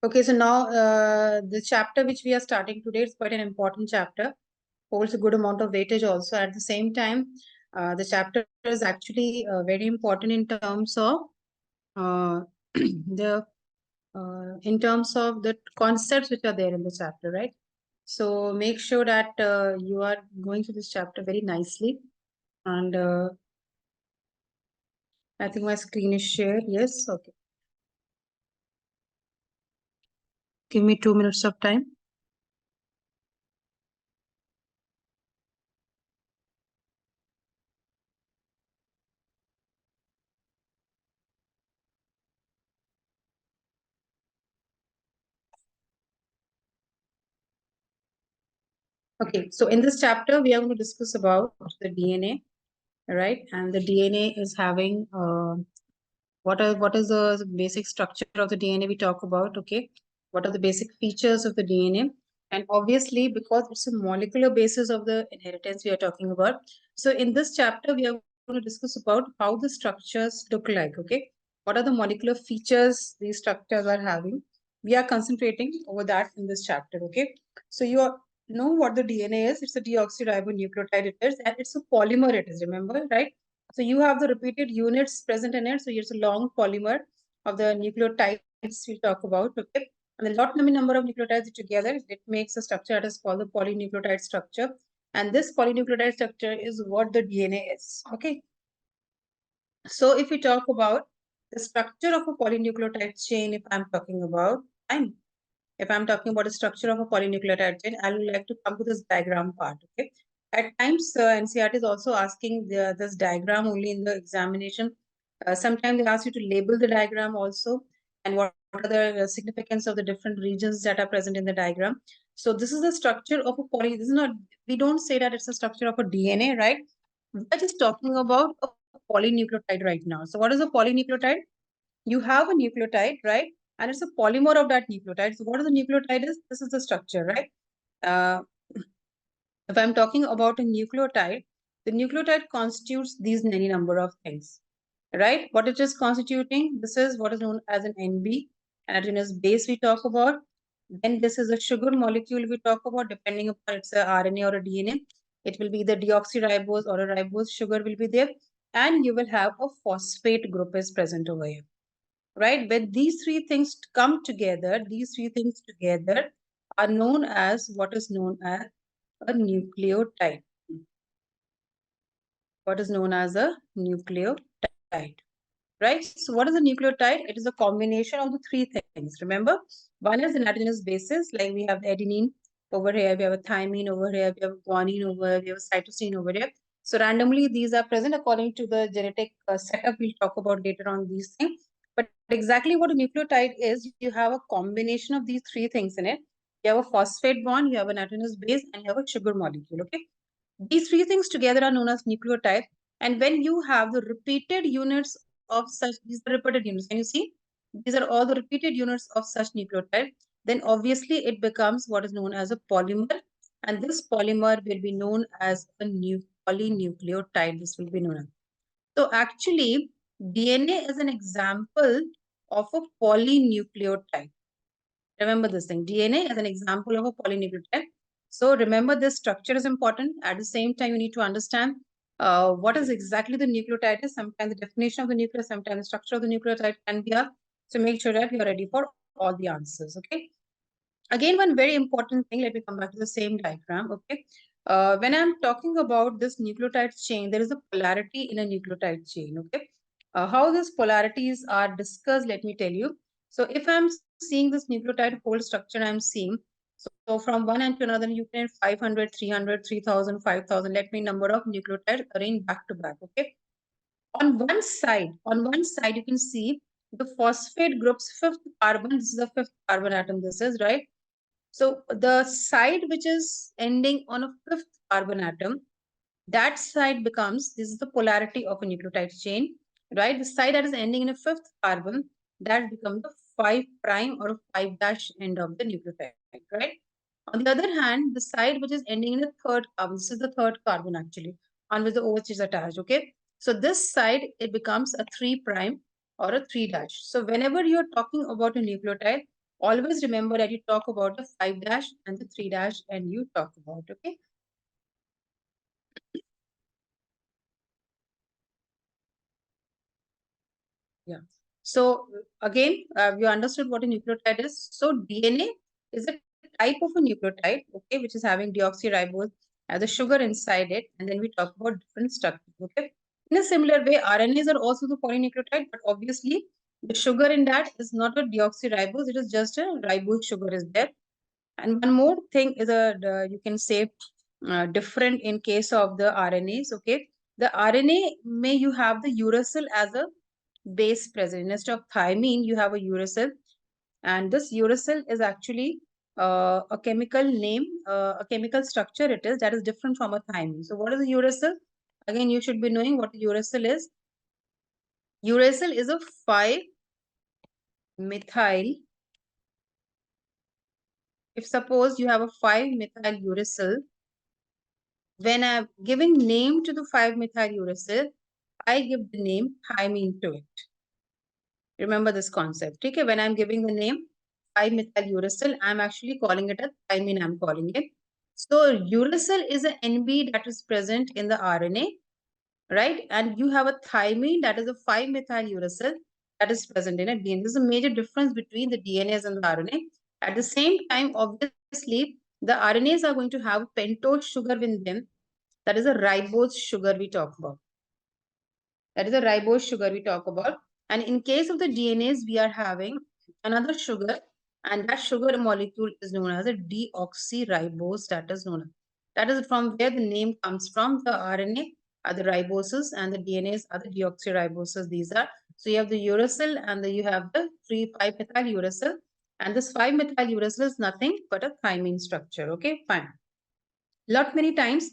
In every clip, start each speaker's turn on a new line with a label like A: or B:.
A: Okay, so now the chapter which we are starting today is quite an important chapter, holds a good amount of weightage also. At the same time, the chapter is actually very important in terms of uh, the in terms of the concepts which are there in the chapter, right? So make sure that you are going through this chapter very nicely. And I think my screen is shared. Yes, okay. Give me 2 minutes of time. Okay, so in this chapter, we are going to discuss about the DNA, right? And the DNA is having what is the basic structure of the DNA we talk about, okay? What are the basic features of the DNA? And obviously, because it's a molecular basis of the inheritance we are talking about. So in this chapter, we are going to discuss about how the structures look like, okay? What are the molecular features these structures are having? We are concentrating over that in this chapter, okay? So know what the DNA is. It's a deoxyribonucleotide it is, and it's a polymer it is, remember, right? So you have the repeated units present in it. So it's a long polymer of the nucleotides we'll talk about, okay? And the lot number of nucleotides together, it makes a structure that is called the polynucleotide structure. And this polynucleotide structure is what the DNA is, okay? So if we talk about the structure of a polynucleotide chain, if I'm talking about, if I'm talking about the structure of a polynucleotide chain, I would like to come to this diagram part, okay? At times, NCERT is also asking this diagram only in the examination. Sometimes they ask you to label the diagram also, and what are the significance of the different regions that are present in the diagram. So this is the structure of a poly. This is not, we don't say that it's a structure of a DNA, right? We're just talking about a polynucleotide right now. So what is a polynucleotide? You have a nucleotide, right? And it's a polymer of that nucleotide. So what is the nucleotide is? This is the structure, right? Uh, if I'm talking about a nucleotide, the nucleotide constitutes these many number of things, right? What it is constituting, this is what is known as an NB, nitrogenous base we talk about. Then this is a sugar molecule we talk about, depending upon it's a RNA or a DNA. It will be the deoxyribose or a ribose sugar will be there. And you will have a phosphate group is present over here, right? When these three things come together, are known as what is known as a nucleotide. What is known as a nucleotide, right? So what is a nucleotide? It is a combination of the three things. Remember, one is the nitrogenous basis, like we have adenine over here, we have a thymine over here, we have a guanine over here, we have a cytosine over here. So randomly, these are present according to the genetic setup. We'll talk about later on these things. But exactly what a nucleotide is, you have a combination of these three things in it. You have a phosphate bond, you have a nitrogenous base, and you have a sugar molecule, okay? These three things together are known as nucleotide. And when you have the repeated units of such, these are repeated units, can you see? These are all the repeated units of such nucleotide. Then obviously it becomes what is known as a polymer. And this polymer will be known as a polynucleotide. This will be known as. So actually, DNA is an example of a polynucleotide. Remember this thing, DNA is an example of a polynucleotide. So remember this structure is important. At the same time, you need to understand what is exactly the nucleotide is. Sometimes the definition of the nucleus, sometimes the structure of the nucleotide can be a. So make sure that you are ready for all the answers, okay? Again, one very important thing, let me come back to the same diagram, okay? When I'm talking about this nucleotide chain, there is a polarity in a nucleotide chain, okay? How these polarities are discussed, let me tell you. So if I'm seeing this nucleotide whole structure, I'm seeing, so from one end to another, you can 500, 300, 3000, 5000, let me number of nucleotides arranged back to back, okay? On one side, you can see the phosphate group's fifth carbon. This is the fifth carbon atom, this is, right? So the side which is ending on a fifth carbon atom, that side becomes, this is the polarity of a nucleotide chain, right? The side that is ending in a fifth carbon, that becomes the 5' or a 5' end of the nucleotide, right? On the other hand, the side which is ending in a third carbon, this is the third carbon actually, on which the OH is attached, okay? So this side, it becomes a 3' or a 3'. So whenever you're talking about a nucleotide, always remember that you talk about the 5' and the 3' and you talk about, okay? Yeah. So again, you understood what a nucleotide is. So DNA is a type of a nucleotide, okay, which is having deoxyribose as a sugar inside it, and then we talk about different structures, okay. In a similar way, RNAs are also the polynucleotide, but obviously the sugar in that is not a deoxyribose; it is just a ribose sugar is there. And one more thing is you can say different in case of the RNAs, okay. The RNA may you have the uracil as a base present. Instead of thymine, you have a uracil, and this uracil is actually a chemical name, a chemical structure it is that is different from a thymine. So what is a uracil? Again, you should be knowing what a uracil is. Uracil is a 5-methyl. If suppose you have a 5-methyl uracil, when I'm giving name to the 5-methyl uracil, I give the name thymine to it. Remember this concept. Okay, when I'm giving the name 5-methyl uracil, I'm actually calling it a thymine. I'm calling it. So uracil is an NB that is present in the RNA, right? And you have a thymine that is a 5-methyl uracil that is present in a DNA. There's a major difference between the DNAs and the RNA. At the same time, obviously, the RNAs are going to have pentose sugar in them. That is a ribose sugar we talk about. That is a ribose sugar we talk about. And in case of the DNAs, we are having another sugar, and that sugar molecule is known as a deoxyribose. That is known. That is from where the name comes from. The RNA are the riboses, and the DNAs are the deoxyriboses. These are so you have the uracil, and you have the 3,5-methyl uracil, and this 5-methyl uracil is nothing but a thymine structure. Okay, fine. Lot many times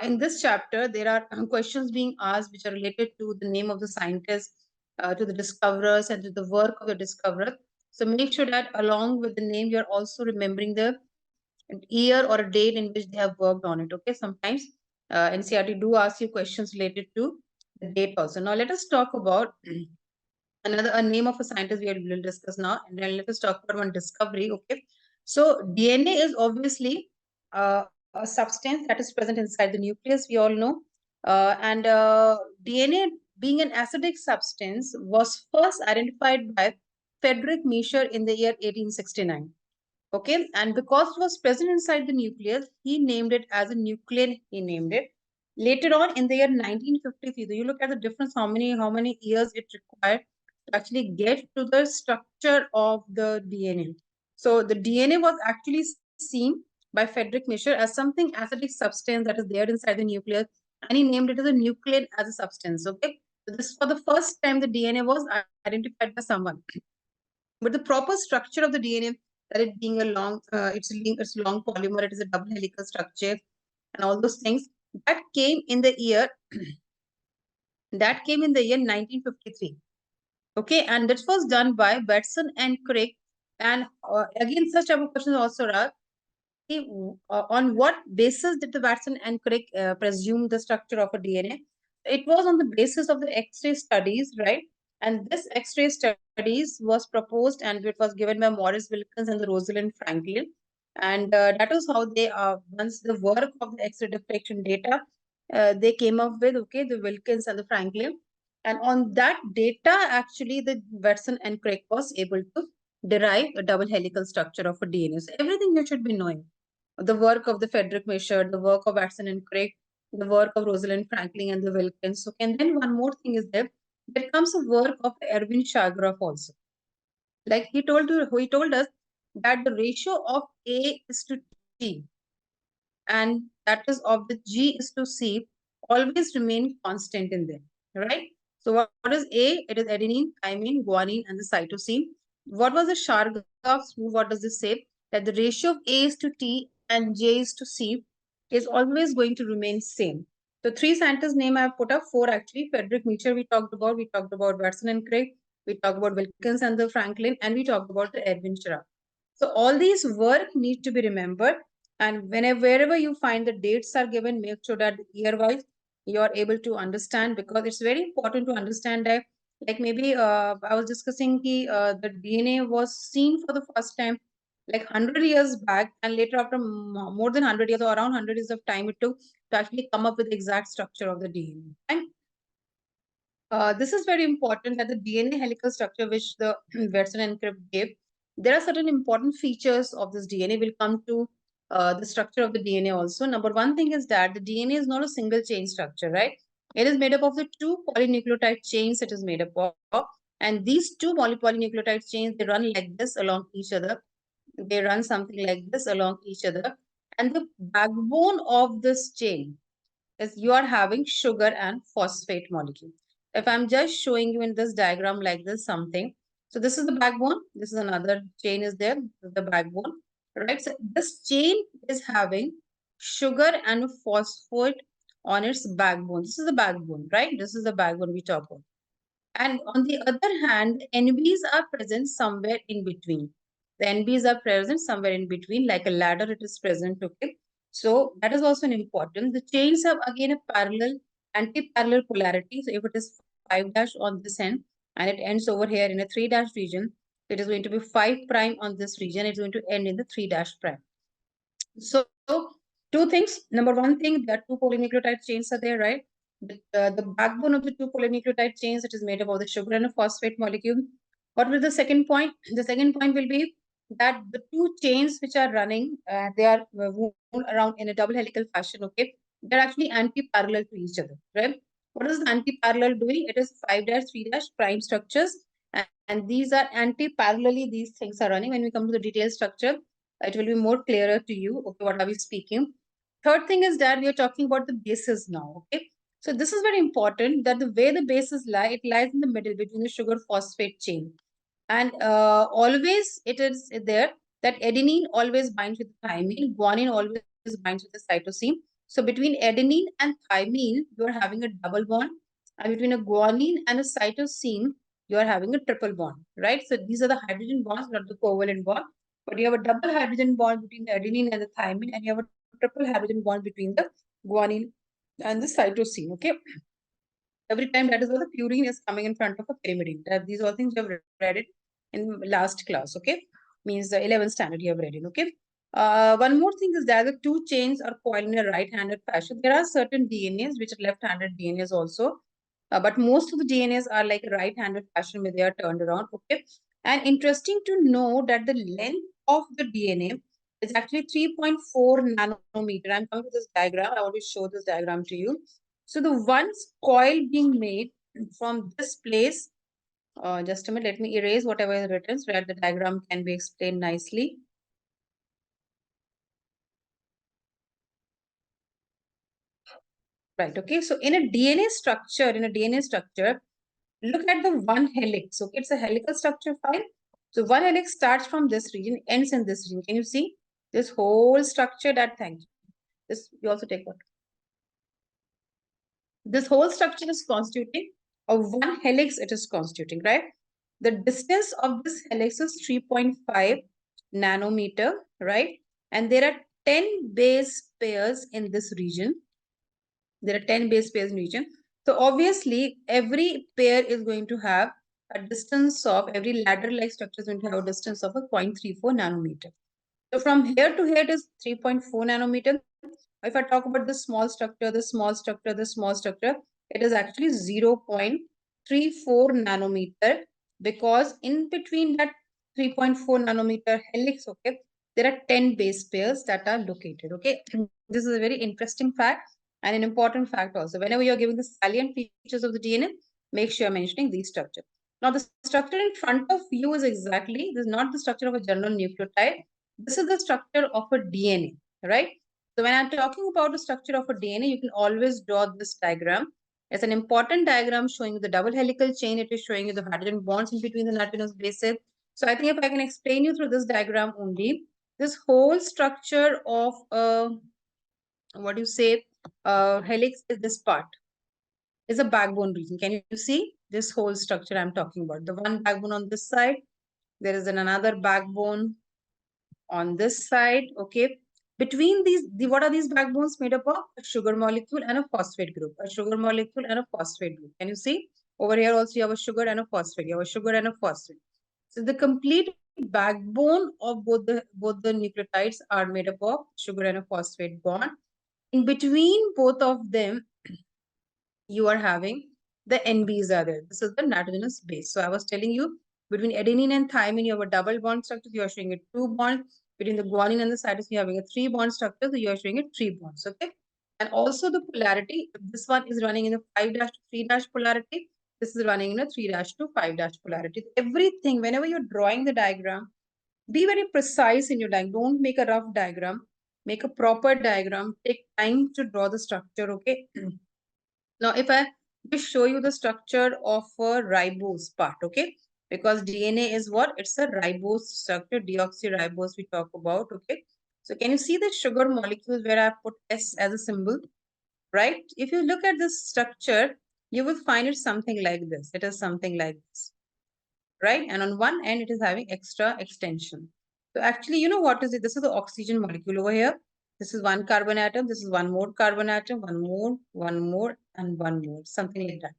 A: in this chapter, there are questions being asked which are related to the name of the scientist, to the discoverers, and to the work of the discoverer. So make sure that along with the name, you're also remembering the year or a date in which they have worked on it. Okay, sometimes NCERT do ask you questions related to the date also. Now let us talk about another a name of a scientist we will discuss now, and then let us talk about one discovery. Okay, so DNA is obviously a substance that is present inside the nucleus, we all know, and DNA being an acidic substance was first identified by Frederick Miescher in the year 1869. Okay, and because it was present inside the nucleus, he named it as a nuclein. He named it. Later on, in the year 1953, you look at the difference. How many years it required to actually get to the structure of the DNA. So the DNA was actually seen by Frederick Miescher as something acidic substance that is there inside the nucleus, and he named it as a nuclein as a substance. Okay, so this for the first time the DNA was identified by someone. But the proper structure of the DNA, that it being a long, it's long polymer, it is a double helical structure, and all those things that came in the year that came in the year 1953. Okay, and that was done by Watson and Crick. And again, such type of questions also are. On what basis did the Watson and Crick presume the structure of a DNA? It was on the basis of the X-ray studies, right? And this X-ray studies was proposed and it was given by Morris Wilkins and the Rosalind Franklin. And that is how they, once the work of the X-ray diffraction data, they came up with, okay, the Wilkins and the Franklin. And on that data, actually, the Watson and Crick was able to derive a double helical structure of a DNA. So everything you should be knowing. The work of the Frederick Miescher, the work of Watson and Crick, the work of Rosalind Franklin and the Wilkins. So, and then one more thing is there. There comes a work of Erwin Chargaff also. Like he told us that the ratio of A is to T, and that is of the G is to C, always remain constant in them, right? So what is A? It is adenine, thymine, guanine, and the cytosine. What was the Chargaff's rule? What does this say? That the ratio of A is to T and J is to C is always going to remain same. So three scientists' name I have put up, four actually. Frederick Miescher we talked about Watson and Crick, we talked about Wilkins and the Franklin, and we talked about the Erwin Chargaff. So all these work need to be remembered, and wherever you find the dates are given, make sure that year wise you are able to understand, because it's very important to understand that Like maybe I was discussing the DNA was seen for the first time like 100 years back, and later after more than 100 years or around 100 years of time it took to actually come up with the exact structure of the DNA. And this is very important that the DNA helical structure which the Watson and Cribb gave, there are certain important features of this DNA. We'll come to the structure of the DNA also. Number one thing is that the DNA is not a single chain structure, right? It is made up of the two polynucleotide chains it is made up of. And these two polynucleotide chains, they run like this along each other. They run something like this along each other. And the backbone of this chain is you are having sugar and phosphate molecule. If I'm just showing you in this diagram like this something, so this is the backbone, this is another chain is there, this is the backbone, right? So this chain is having sugar and phosphate on its backbone. This is the backbone, right? This is the backbone we talk about. And on the other hand, NBs are present somewhere in between. The NBs are present somewhere in between, like a ladder, it is present, okay? So that is also an important. The chains have again a parallel, anti-parallel polarity. So if it is 5 dash on this end and it ends over here in a 3 dash region, it is going to be 5 prime on this region. It's going to end in the 3 dash prime. So two things. Number one thing, that two polynucleotide chains are there, right? The backbone of the two polynucleotide chains, it is made up of the sugar and a phosphate molecule. What will the second point? The second point will be that the two chains which are running, they are wound around in a double helical fashion, okay? They're actually anti-parallel to each other, right? What is the anti-parallel doing? It is 5 dash, 3 dash prime structures. And these are anti-parallelly, these things are running. When we come to the detailed structure, it will be more clearer to you. Okay, what are we speaking? Third thing is that we are talking about the bases now. Okay, so this is very important that the way the bases lie, it lies in the middle between the sugar phosphate chain. And always it is there that adenine always binds with thymine, guanine always binds with the cytosine. So between adenine and thymine, you are having a double bond. And between a guanine and a cytosine, you are having a triple bond, right? So these are the hydrogen bonds, not the covalent bond. But you have a double hydrogen bond between the adenine and the thymine, and you have a triple hydrogen bond between the guanine and the cytosine. Okay. Every time that is why the purine is coming in front of a pyrimidine. These all things you have read it in last class. Okay. Means the 11th standard you have read it. Okay. One more thing is that the two chains are coiled in a right-handed fashion. There are certain DNAs which are left-handed DNAs also. But most of the DNAs are like right-handed fashion where they are turned around. Okay. And interesting to know that the length of the DNA is actually 3.4 nanometer. I'm coming to this diagram. I want to show this diagram to you. So the one coil being made from this place, just a minute, let me erase whatever is written so that the diagram can be explained nicely. Right, okay. So in a DNA structure, look at the one helix. Okay, it's a helical structure file. So one helix starts from this region, ends in this region. Can you see this whole structure? That thank you. This you also take what? This whole structure is constituting of one helix. It is constituting, right? The distance of this helix is 3.5 nanometer, right? And there are 10 base pairs in this region. There are 10 base pairs in region. So obviously, every pair is going to have a distance of, every ladder-like structure is going to have a distance of a 0.34 nanometer. So from here to here, it is 3.4 nanometer. If I talk about the small structure, it is actually 0.34 nanometer, because in between that 3.4 nanometer helix, okay, there are 10 base pairs that are located. Okay, this is a very interesting fact and an important fact also. Whenever you're giving the salient features of the DNA, make sure you're mentioning these structures. Now, the structure in front of you is exactly, this is not the structure of a general nucleotide. This is the structure of a DNA, right? So when I'm talking about the structure of a DNA, you can always draw this diagram. It's an important diagram showing you the double helical chain. It is showing you the hydrogen bonds in between the nitrogenous bases. So I think if I can explain you through this diagram only, this whole structure of what do you say, helix is this part, is a backbone region. Can you see this whole structure I'm talking about? The one backbone on this side, there is another backbone on this side. Okay. Between these, what are these backbones made up of? A sugar molecule and a phosphate group. A sugar molecule and a phosphate group. Can you see? Over here also you have a sugar and a phosphate. You have a sugar and a phosphate. So the complete backbone of both the nucleotides are made up of sugar and a phosphate bond. In between both of them, you are having the NBs are there. This is the nitrogenous base. So I was telling you, between adenine and thymine, you have a double bond structure. You are showing a 2 bond. Between the guanine and the cytosine, you are having a 3 bond structure. So you are showing a 3 bonds. Okay. And also the polarity, this one is running in a 5' to 3' polarity. This is running in a 3' to 5' polarity. Everything, whenever you're drawing the diagram, be very precise in your diagram. Don't make a rough diagram. Make a proper diagram. Take time to draw the structure. Okay. Now, if I just show you the structure of a ribose part, okay? Because DNA is what? It's a ribose structure, deoxyribose we talk about, okay? So can you see the sugar molecules where I put S as a symbol, right? If you look at this structure, you will find it something like this. It is something like this, right? And on one end, it is having extra extension. So actually, you know what is it? This is the oxygen molecule over here. This is one carbon atom. This is one more carbon atom, one more, and one more, something like that.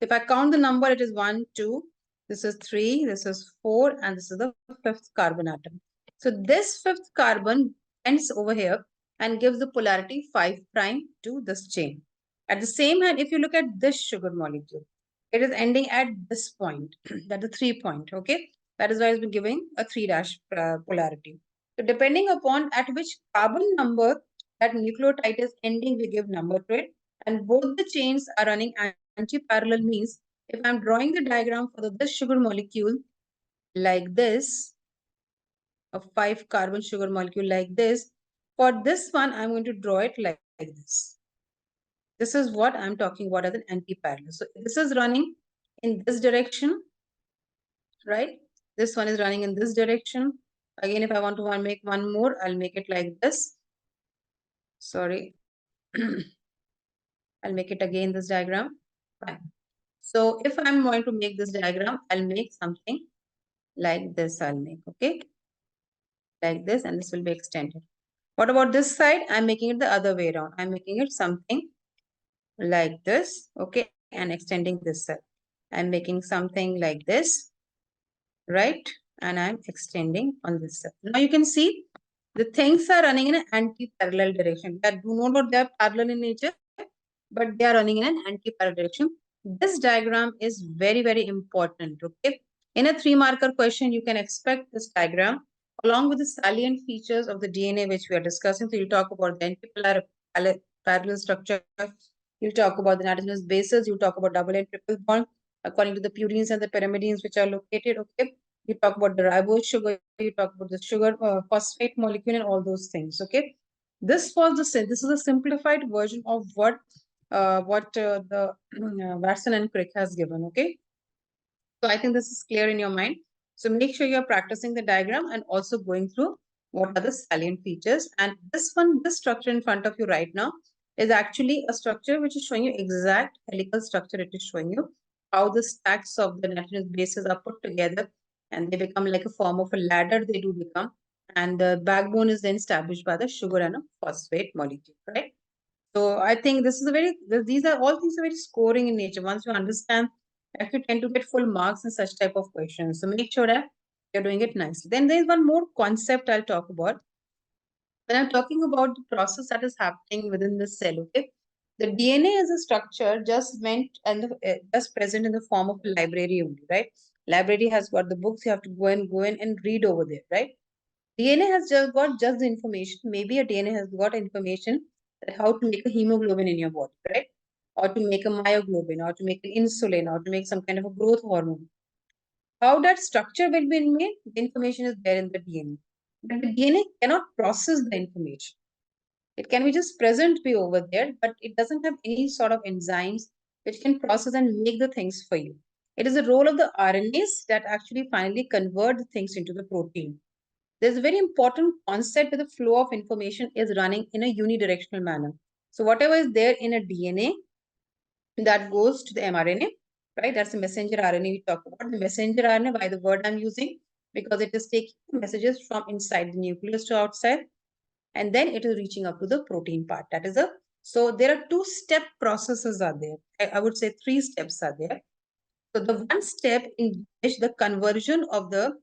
A: If I count the number, it is 1, 2, this is 3, this is 4, and this is the fifth carbon atom. So this fifth carbon ends over here and gives the polarity 5' to this chain. At the same hand, if you look at this sugar molecule, it is ending at this point, that is 3 point, okay? That is why it's been giving a 3' polarity. So depending upon at which carbon number that nucleotide is ending, we give number to it. And both the chains are running anti-parallel, means if I'm drawing the diagram for this sugar molecule like this, a 5 carbon sugar molecule like this, for this one, I'm going to draw it like this. This is what I'm talking about as an anti-parallel. So this is running in this direction, right? This one is running in this direction. Again, if I want to make one more, I'll make it like this. Sorry. I'll make it again this diagram. Fine. So if I'm going to make this diagram, I'll make something like this. I'll make, okay? Like this, and this will be extended. What about this side? I'm making it the other way around. I'm making it something like this, okay? And extending this side. I'm making something like this, right? And I'm extending on this side. Now you can see the things are running in an anti-parallel direction. That do not know they are parallel in nature, but they are running in an anti-parallel direction. This diagram is very, very important, okay? In a 3-marker question, you can expect this diagram along with the salient features of the DNA, which we are discussing. So you'll talk about the anti-parallel structure. You'll talk about the nitrogenous bases. You'll talk about double and triple bond according to the purines and the pyrimidines which are located, okay? You talk about the ribose sugar. You talk about the sugar phosphate molecule and all those things, okay? This is a simplified version of what the Watson and Crick has given, okay? So I think this is clear in your mind. So make sure you're practicing the diagram and also going through what are the salient features. And this structure in front of you right now is actually a structure which is showing you exact helical structure. It is showing you how the stacks of the nitrogenous bases are put together and they become like a form of a ladder, they do become. And the backbone is then established by the sugar and a phosphate molecule, right? So I think these are all things are very scoring in nature. Once you understand, you tend to get full marks in such type of questions. So make sure that you're doing it nicely. Then there's one more concept I'll talk about. When I'm talking about the process that is happening within the cell, okay? The DNA is a structure just meant and just present in the form of a library only, right? Library has got the books, you have to go in and read over there, right? DNA has just got just the information. Maybe a DNA has got information that how to make a hemoglobin in your body, right? Or to make a myoglobin, or to make an insulin, or to make some kind of a growth hormone. How that structure will be made, the information is there in the DNA. But the DNA cannot process the information. It can be just present be over there, but it doesn't have any sort of enzymes which can process and make the things for you. It is the role of the RNAs that actually finally convert the things into the protein. There's a very important concept where the flow of information is running in a unidirectional manner. So whatever is there in a DNA, that goes to the mRNA, right? That's the messenger RNA we talk about. The messenger RNA, by the word I'm using, because it is taking messages from inside the nucleus to outside, and then it is reaching up to the protein part. That is so there are 2-step processes are there. I would say 3 steps are there. So the one step in which the conversion of the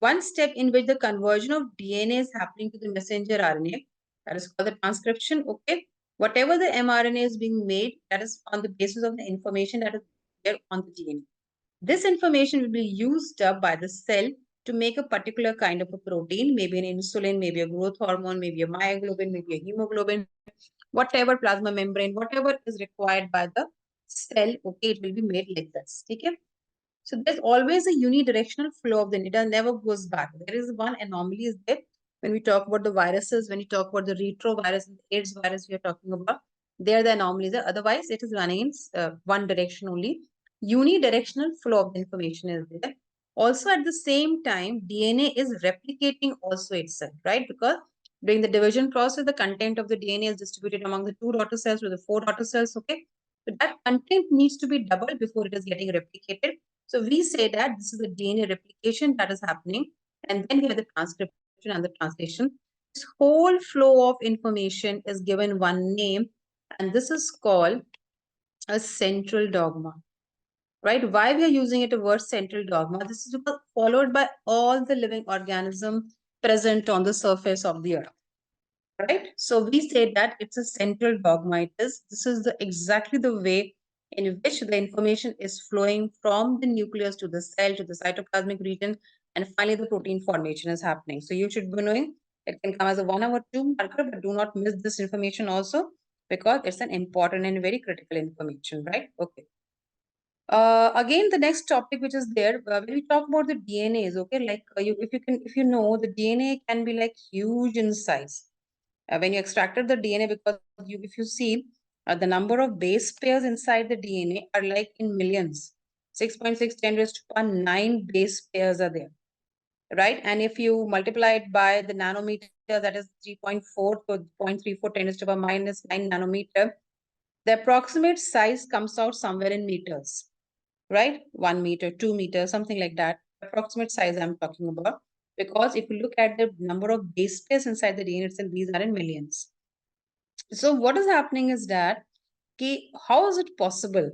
A: DNA is happening to the messenger RNA, that is called the transcription. Okay, whatever the mRNA is being made, that is on the basis of the information that is there on the DNA. This information will be used up by the cell to make a particular kind of a protein, maybe an insulin, maybe a growth hormone, maybe a myoglobin, maybe a hemoglobin, whatever plasma membrane, whatever is required by the cell, okay, it will be made like this. Okay. So there's always a unidirectional flow of the data, never goes back. There is one anomaly is there when we talk about the viruses, when you talk about the retrovirus and the AIDS virus we are talking about, there the anomalies are. Otherwise, it is running in one direction only. Unidirectional flow of the information is there. Also, at the same time, DNA is replicating also itself, right? Because during the division process, the content of the DNA is distributed among the 2 daughter cells with the 4 daughter cells, okay? So that content needs to be doubled before it is getting replicated. So we say that this is the DNA replication that is happening, and then we have the transcription and the translation. This whole flow of information is given one name, and this is called a central dogma. Right? Why we are using it a word central dogma? This is because followed by all the living organisms present on the surface of the earth. Right? So we say that it's a central dogma. This is exactly the way in which the information is flowing from the nucleus to the cell to the cytoplasmic region, and finally the protein formation is happening. So you should be knowing it can come as a 1 or 2 marker, but do not miss this information also because it's an important and very critical information, right? Okay. Again, the next topic which is there, when we talk about the DNAs, okay, like if you know, the DNA can be like huge in size. When you extracted the DNA, because if you see the number of base pairs inside the DNA are like in millions, 6.6 10 raised to power 9 base pairs are there, right? And if you multiply it by the nanometer, that is 3.4 to 0.34 10 raised to power minus 9 nanometer, the approximate size comes out somewhere in meters, right? 1 meter, 2 meters, something like that. Approximate size I'm talking about. Because if you look at the number of base pairs inside the DNA itself, these are in millions. So what is happening is that, how is it possible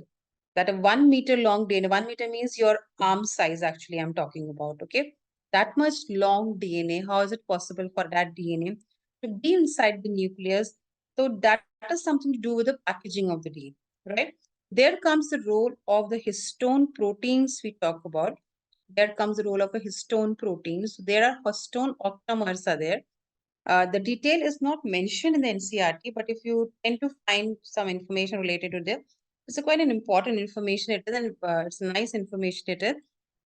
A: that a 1 meter long DNA, 1 meter means your arm size actually I'm talking about, okay? That much long DNA, how is it possible for that DNA to be inside the nucleus? So that is something to do with the packaging of the DNA, right? There comes the role of the histone proteins we talk about. There comes the role of a histone protein. So there are histone octamers are there. The detail is not mentioned in the NCERT, but if you tend to find some information related to this, it's a quite an important information. It is, and it's nice information. It is.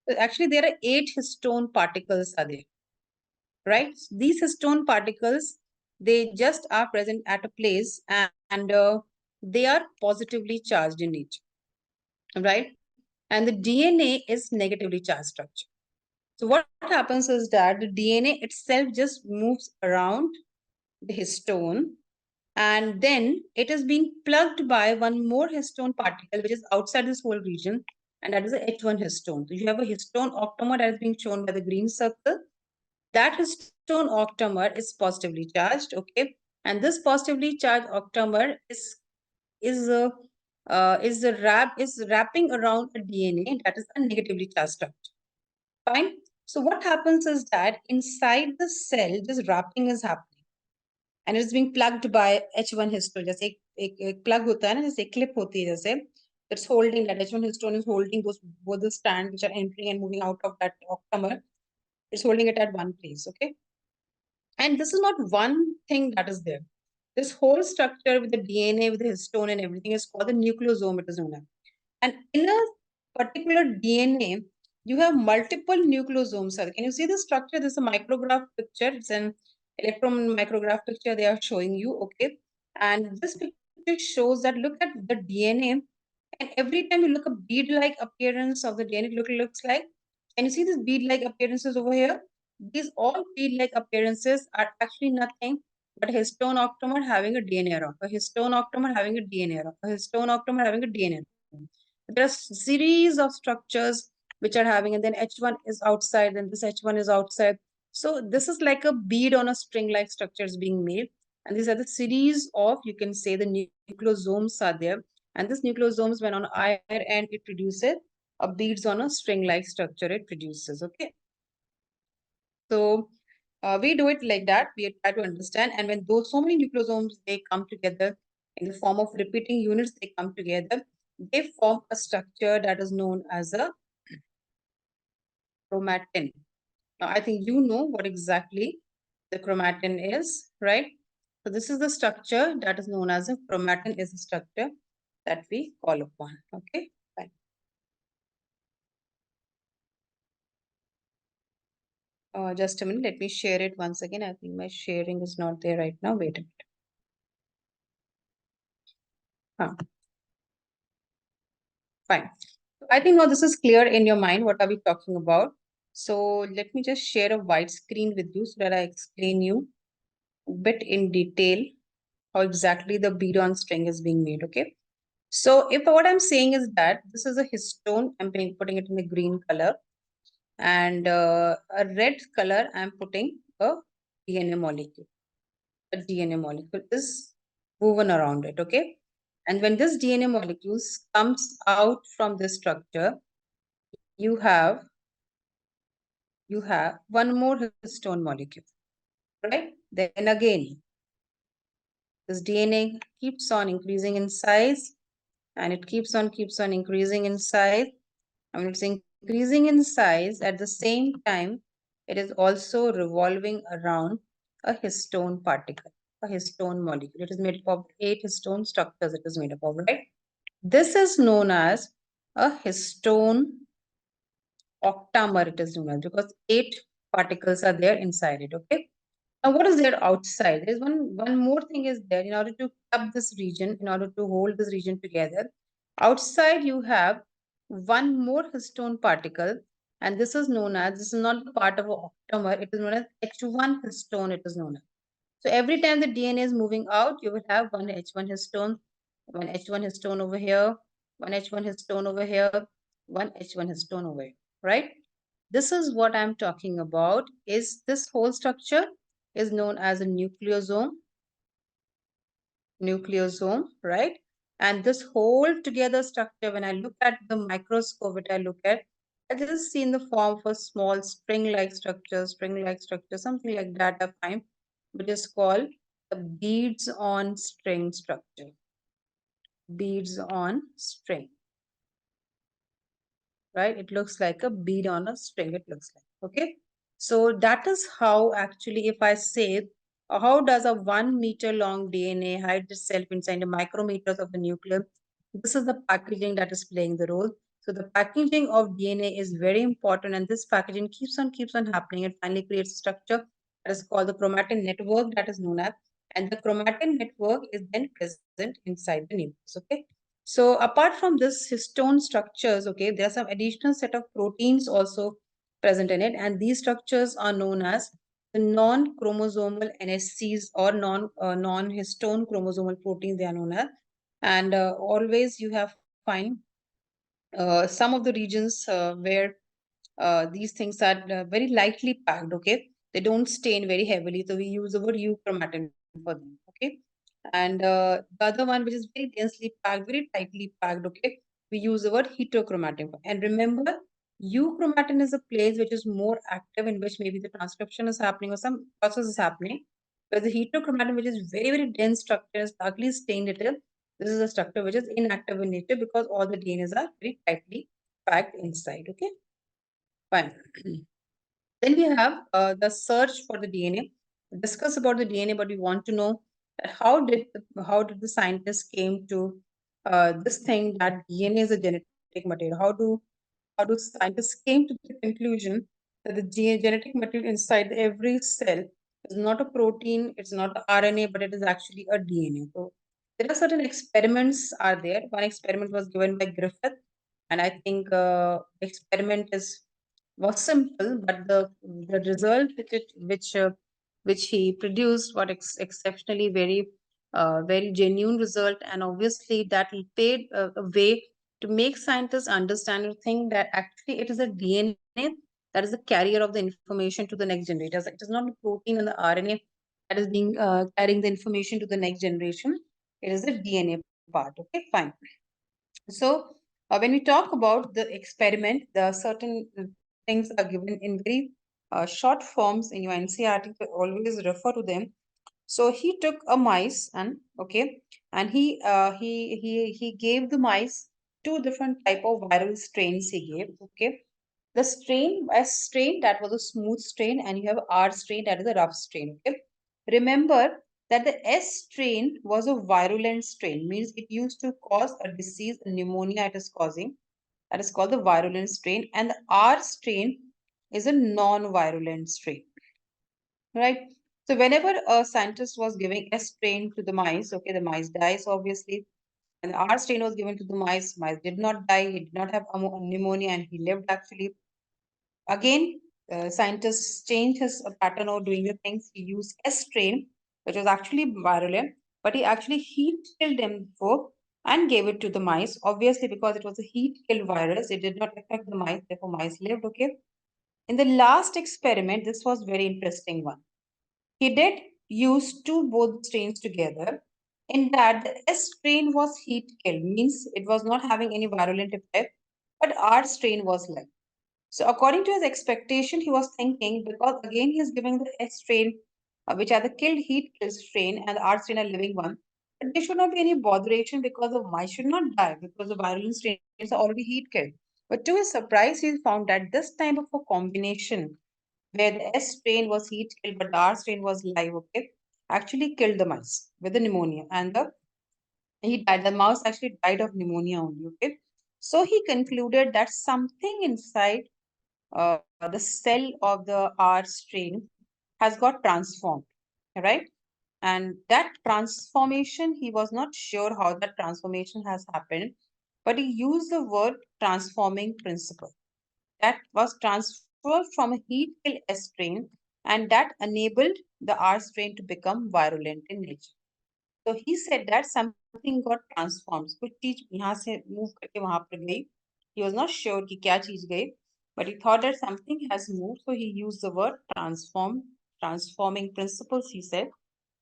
A: So actually, there are 8 histone particles are there, right? These histone particles, they just are present at a place, and they are positively charged in nature, right? And the DNA is negatively charged structure. So what happens is that the DNA itself just moves around the histone, and then it is being plugged by one more histone particle which is outside this whole region, and that is the H1 histone. So you have a histone octamer that is being shown by the green circle. That histone octamer is positively charged, okay, and this positively charged octamer is a is wrapping around a DNA that is a negatively charged structure. Fine. So what happens is that inside the cell, this wrapping is happening, and it's being plugged by H1 histone. जैसे एक plug होता है ना, जैसे एक clip होती है जैसे, it's holding that H1 histone is holding those both the strands which are entering and moving out of that octamer. It's holding it at one place, okay? And this is not one thing that is there. This whole structure with the DNA, with the histone and everything is called the nucleosome, it is known as. And in a particular DNA, you have multiple nucleosomes. Can you see the structure? This is a micrograph picture. It's an electron micrograph picture they are showing you, okay? And this picture shows that look at the DNA, and every time you look a bead-like appearance of the DNA, looks like. And you see these bead-like appearances over here? These all bead-like appearances are actually nothing but a histone octamer having a DNA error, a histone octamer having a DNA error, a histone octamer having a DNA error. There are series of structures which are having, and then H1 is outside, and this H1 is outside. So this is like a bead on a string-like structures being made. And these are the series of, you can say, the nucleosomes are there. And this nucleosomes, when on higher end, it produces a beads on a string-like structure it produces, okay? So we do it like that. We try to understand. And when those so many nucleosomes, they come together in the form of repeating units, they come together, they form a structure that is known as a chromatin. Now, I think you know what exactly the chromatin is, right? So this is the structure that is known as a chromatin is a structure that we call upon, okay? Fine. Just a minute, let me share it once again. I think my sharing is not there right now. Wait a minute. Fine. I think now this is clear in your mind. What are we talking about? So let me just share a white screen with you so that I explain you a bit in detail how exactly the bead on string is being made, okay? So if what I'm saying is that this is a histone, I'm putting it in the green color, and a red color, I'm putting a DNA molecule. A DNA molecule is woven around it, okay? And when this DNA molecules comes out from this structure, you have one more histone molecule, right? Then again, this DNA keeps on increasing in size, and it keeps on increasing in size. I mean, it's increasing in size. At the same time, it is also revolving around a histone particle, a histone molecule. It is made up of 8 histone structures it is made up of, right? This is known as a histone octamer, it is known as, because 8 particles are there inside it, okay? Now, what is there outside? There's one more thing is there. In order to cup this region, in order to hold this region together, outside you have one more histone particle, and this is known as, this is not part of an octamer, it is known as H1 histone, it is known as. So every time the DNA is moving out, you will have one H1 histone, one H1 histone over here, one H1 histone over here, one H1 histone over here, right? This is what I'm talking about. Is this whole structure is known as a nucleosome, right? And this whole together structure, when I look at the microscope, I look at, I just see in the form of a small spring-like structure, something like that I find, which is called the beads on string structure. Beads on string, right? It looks like a bead on a string, it looks like, okay? So that is how actually, if I say, how does a 1 meter long DNA hide itself inside the micrometers of the nucleus? This is the packaging that is playing the role. So the packaging of DNA is very important, and this packaging keeps on happening. It finally creates a structure that is called the chromatin network, that is known as, and the chromatin network is then present inside the nucleus, okay? So apart from this histone structures, okay, there are some additional set of proteins also present in it, and these structures are known as the non-chromosomal NSCs or non-histone chromosomal proteins, they are known as. And always you have find some of the regions where these things are very lightly packed, okay? They don't stain very heavily, so we use the word euchromatin for them, okay? And the other one, which is very densely packed, very tightly packed, okay? We use the word heterochromatin. And remember, euchromatin is a place which is more active, in which maybe the transcription is happening or some process is happening. Whereas the heterochromatin, which is very, very dense structure, is darkly stained little. This is a structure which is inactive in nature because all the DNAs are very tightly packed inside, okay? Fine. Then we have the search for the DNA. Discuss about the DNA, but we want to know that how did the scientists came to this thing that DNA is a genetic material? How do scientists came to the conclusion that the genetic material inside every cell is not a protein, it's not a RNA, but it is actually a DNA. So there are certain experiments are there. One experiment was given by Griffith, and I think experiment was simple, but the result which he produced was exceptionally very genuine result, and obviously that paid a way to make scientists understand and think that actually it is a DNA that is the carrier of the information to the next generation. It is not the protein and the RNA that is being carrying the information to the next generation. It is the DNA part. Okay, fine. So when we talk about the experiment, the certain things are given in very short forms in your NCERT. So always refer to them. So he took a mice and he gave the mice two different type of viral strains he gave. Okay. The strain, S strain, that was a smooth strain, and you have R strain, that is a rough strain. Okay. Remember that the S strain was a virulent strain, means it used to cause a disease, a pneumonia it is causing. That is called the virulent strain. And the R strain is a non-virulent strain. Right? So whenever a scientist was giving S strain to the mice, okay, the mice dies obviously. And R strain was given to the mice did not die, he did not have pneumonia, and he lived actually. Again, scientists changed his pattern of doing the things. He used S strain, which was actually virulent, but he actually heat killed them before and gave it to the mice. Obviously, because it was a heat kill virus, it did not affect the mice, therefore mice lived, okay. In the last experiment, this was very interesting one. He did use both strains together. In that, the S strain was heat kill, means it was not having any virulent effect, but R strain was like. So according to his expectation, he was thinking, because again he is giving the S strain, which are the killed heat kill strain, and the R strain are living one. But there should not be any botheration because the mice should not die because the virulent strains are already heat killed. But to his surprise, he found that this type of a combination where the S strain was heat killed but the R strain was live, okay, actually killed the mice with the pneumonia, and he died. The mouse actually died of pneumonia only, okay. So he concluded that something inside the cell of the R strain has got transformed, right? And that transformation, he was not sure how that transformation has happened, but he used the word transforming principle. That was transferred from a heat kill S strain, and that enabled the R strain to become virulent in nature. So he said that something got transformed. कुछ चीज यहाँ से move करके वहां पर गई. He was not sure कि क्या चीज गई, but he thought that something has moved. So he used the word transform, transforming principles. He said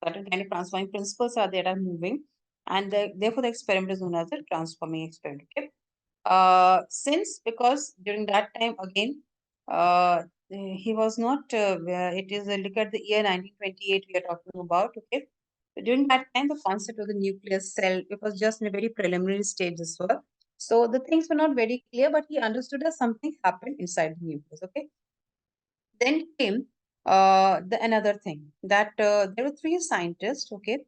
A: certain kind of transforming principles are there that are moving, and therefore the experiment is known as the transforming experiment. Okay. Since because during that time again, he was not. It is look at the year 1928 we are talking about. Okay, so during that time the concept of the nucleus cell, it was just in a very preliminary stage as well. So the things were not very clear, but he understood that something happened inside the nucleus. Okay, then came the another thing that there were three scientists. Okay,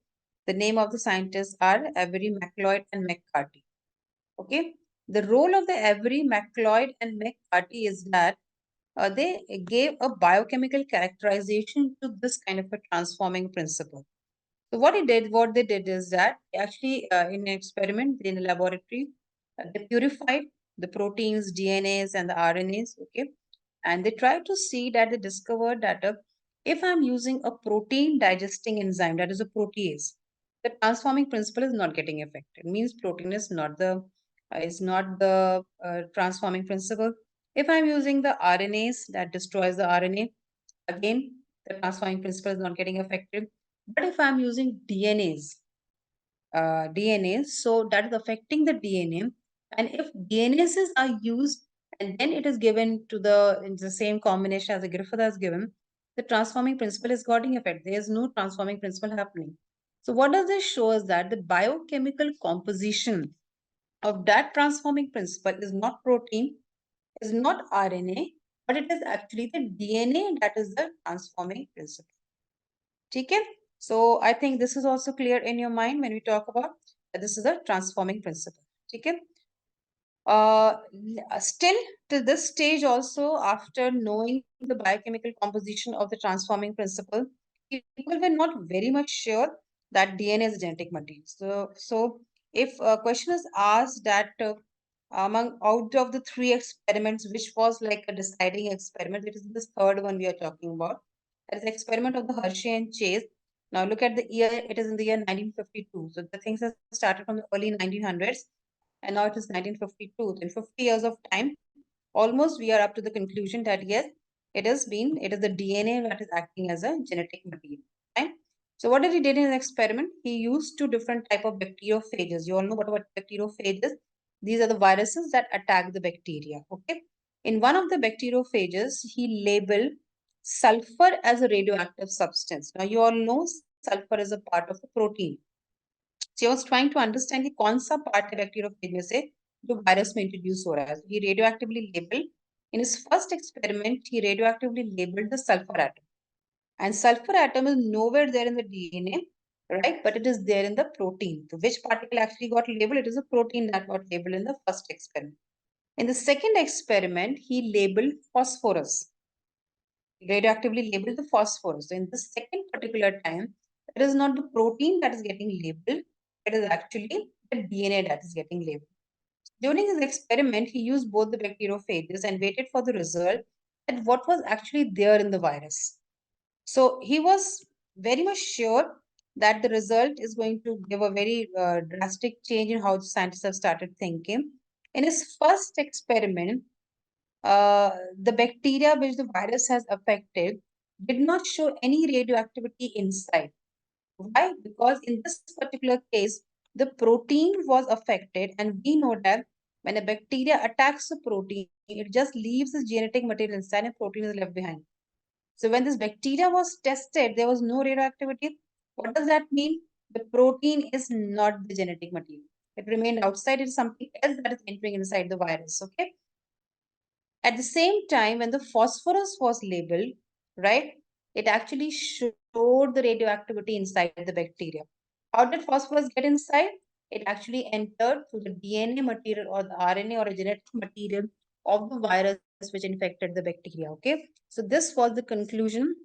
A: the name of the scientists are Avery, McLeod, and McCarthy. Okay, the role of the Avery, McLeod, and McCarthy is that they gave a biochemical characterization to this kind of a transforming principle. So what they did is that actually in an experiment in a laboratory, they purified the proteins, DNAs, and the RNAs. Okay, and they tried to see that they discovered that if I'm using a protein digesting enzyme, that is a protease, the transforming principle is not getting affected. It means protein is not the transforming principle. If I'm using the RNAs that destroys the RNA, again the transforming principle is not getting affected. But if I'm using DNA, so that is affecting the DNA. And if DNAs are used and then it is given to in the same combination as the Griffith has given, the transforming principle is getting affected. There is no transforming principle happening. So what does this show is that the biochemical composition of that transforming principle is not protein, is not RNA, but it is actually the DNA that is the transforming principle. Okay? So I think this is also clear in your mind when we talk about that this is a transforming principle. Okay? Still to this stage also, after knowing the biochemical composition of the transforming principle, people were not very much sure that DNA is a genetic material. So if a question is asked that among out of the three experiments, which was like a deciding experiment, it is this third one we are talking about. That is the experiment of the Hershey and Chase. Now look at the year, it is in the year 1952. So the things have started from the early 1900s and now it is 1952. In 50 years of time, almost we are up to the conclusion that yes, it is the DNA that is acting as a genetic material. Right? So what did he did in an experiment? He used two different type of bacteriophages. You all know what bacteriophages. These are the viruses that attack the bacteria. Okay. In one of the bacteriophages, he labeled sulfur as a radioactive substance. Now, you all know sulfur is a part of the protein. So, he was trying to understand कि कौन सा part है bacteriophage में से जो virus में introduce हो रहा है. So, he radioactively labeled. In his first experiment, he radioactively labeled the sulfur atom. And sulfur atom is nowhere there in the DNA, right? But it is there in the protein. So which particle actually got labeled? It is a protein that got labeled in the first experiment. In the second experiment, he labeled phosphorus. He radioactively labeled the phosphorus. So in the second particular time, it is not the protein that is getting labeled, it is actually the DNA that is getting labeled. During his experiment, he used both the bacteriophages and waited for the result at what was actually there in the virus. So he was very much sure that the result is going to give a very drastic change in how the scientists have started thinking. In his first experiment, the bacteria which the virus has affected did not show any radioactivity inside. Why? Because in this particular case, the protein was affected, and we know that when a bacteria attacks the protein, it just leaves the genetic material inside and protein is left behind. So when this bacteria was tested, there was no radioactivity. What does that mean? The protein is not the genetic material. It remained outside. It is something else that is entering inside the virus. Okay. At the same time, when the phosphorus was labeled, right, it actually showed the radioactivity inside the bacteria. How did phosphorus get inside? It actually entered through the DNA material or the RNA or a genetic material of the virus which infected the bacteria. Okay. So this was the conclusion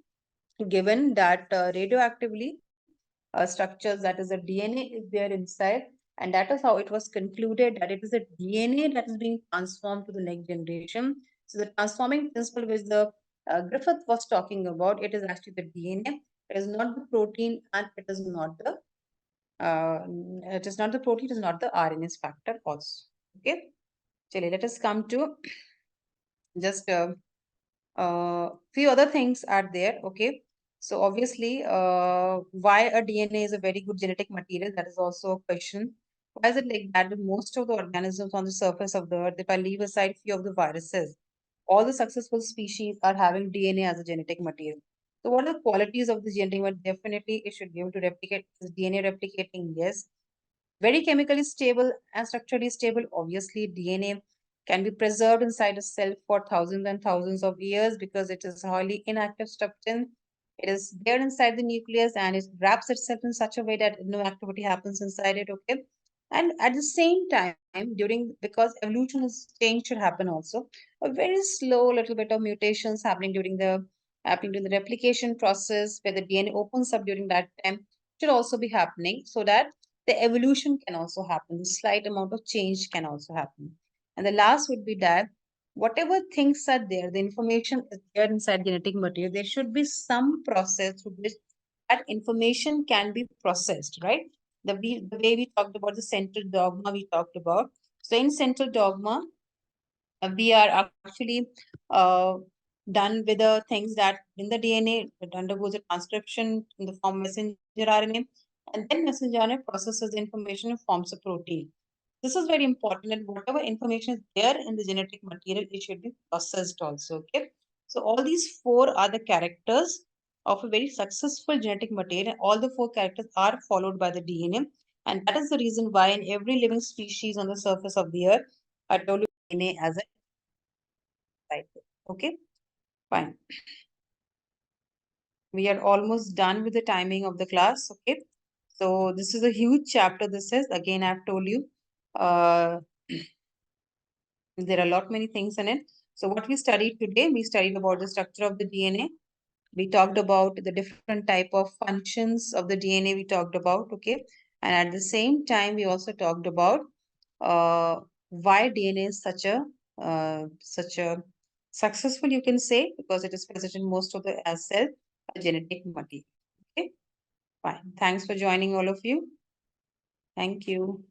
A: given that radioactively structures, that is the DNA, is there inside, and that is how it was concluded that it is the DNA that is being transformed to the next generation. So the transforming principle which the Griffith was talking about, it is actually the DNA. It is not the protein, and it is not the protein. It is not the RNA factor also. Okay. Chale, let us come to just few other things are there. Okay. So obviously, why a DNA is a very good genetic material? That is also a question. Why is it like that? With most of the organisms on the surface of the earth, if I leave aside few of the viruses, all the successful species are having DNA as a genetic material. So what are the qualities of this genetic material? Definitely, it should be able to replicate. Is DNA replicating? Yes. Very chemically stable and structurally stable. Obviously, DNA can be preserved inside a cell for thousands and thousands of years because it is a highly inactive substance. It is there inside the nucleus and it wraps itself in such a way that no activity happens inside it. Okay. And at the same time, because evolution is change should happen also, a very slow little bit of mutations happening during the replication process where the DNA opens up during that time should also be happening so that the evolution can also happen. The slight amount of change can also happen. And the last would be that whatever things are there, the information is there inside genetic material, there should be some process through which that information can be processed, right? The way we talked about the central dogma we talked about. So in central dogma, we are actually done with the things that in the DNA, it undergoes a transcription in the form messenger RNA, and then messenger RNA processes the information and forms a protein. This is very important, and whatever information is there in the genetic material, it should be processed also. Okay. So all these four are the characters of a very successful genetic material. All the four characters are followed by the DNA, and that is the reason why in every living species on the surface of the earth, I told you DNA as a type. Okay, fine. We are almost done with the timing of the class. Okay, so this is a huge chapter. This is again, I've told you. There are a lot many things in it. So what we studied today, we studied about the structure of the DNA. We talked about the different type of functions of the DNA we talked about, okay? And at the same time, we also talked about why DNA is such a successful, you can say, because it is present in most of the cell genetic material. Okay, fine. Thanks for joining all of you. Thank you.